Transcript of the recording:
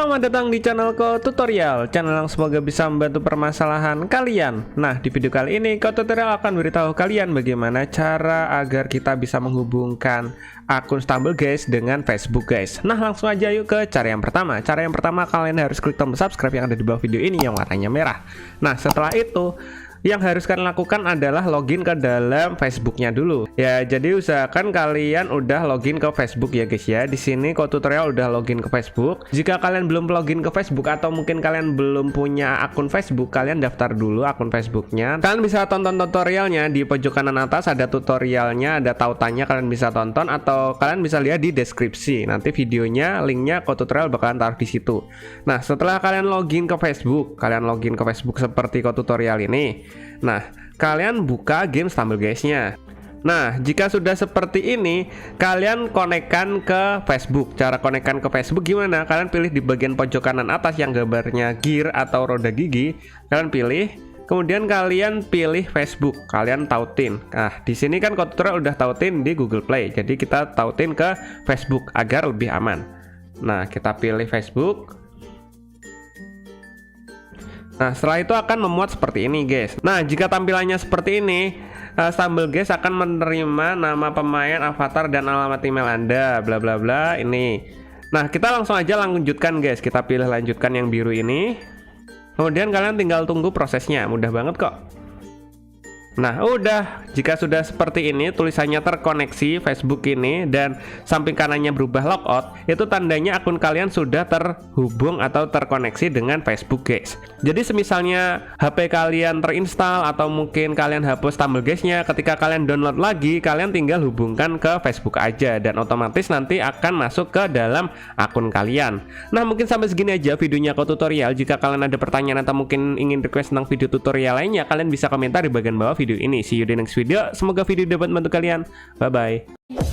Selamat datang di channelku tutorial, channel yang semoga bisa membantu permasalahan kalian. Nah, di video kali ini tutorial akan beritahu kalian bagaimana cara agar kita bisa menghubungkan akun Stumble guys dengan Facebook guys. Nah, langsung aja yuk ke cara yang pertama. Cara yang pertama, kalian harus klik tombol subscribe yang ada di bawah video ini yang warnanya merah. Nah, setelah itu yang harus kalian lakukan adalah login ke dalam Facebooknya dulu. Ya, jadi usahakan kalian udah login ke Facebook ya guys ya. Di sini tutorial udah login ke Facebook. Jika kalian belum login ke Facebook atau mungkin kalian belum punya akun Facebook, kalian daftar dulu akun Facebooknya. Kalian bisa tonton tutorialnya di pojok kanan atas, ada tutorialnya, ada tautannya, kalian bisa tonton atau kalian bisa lihat di deskripsi. Nanti videonya, linknya tutorial bakalan taruh di situ. Nah, setelah kalian login ke Facebook, seperti tutorial ini. Nah, kalian buka game Stumble guys-nya. Nah, jika sudah seperti ini, kalian konekkan ke Facebook. Cara konekkan ke Facebook gimana? Kalian pilih di bagian pojok kanan atas yang gambarnya gear atau roda gigi. Kalian pilih, kemudian kalian pilih Facebook. Kalian tautin. Nah, di sini kan tutorial udah tautin di Google Play. Jadi kita tautin ke Facebook agar lebih aman. Nah, kita pilih Facebook. Nah, setelah itu akan memuat seperti ini guys. Nah, jika tampilannya seperti ini, Stumble guys akan menerima nama pemain, avatar, dan alamat email Anda, bla bla bla ini. Nah, kita langsung aja lanjutkan guys. Kita pilih lanjutkan yang biru ini. Kemudian kalian tinggal tunggu prosesnya, mudah banget kok. Nah, udah, jika sudah seperti ini, tulisannya terkoneksi Facebook ini dan samping kanannya berubah logout, itu tandanya akun kalian sudah terhubung atau terkoneksi dengan Facebook guys. Jadi semisalnya HP kalian terinstall atau mungkin kalian hapus Stumble guys-nya, ketika kalian download lagi, kalian tinggal hubungkan ke Facebook aja dan otomatis nanti akan masuk ke dalam akun kalian. Nah, mungkin sampai segini aja videonya tutorial. Jika kalian ada pertanyaan atau mungkin ingin request tentang video tutorial lainnya, kalian bisa komentar di bagian bawah video ini. See you di next video. Semoga video dapat membantu kalian. Bye bye.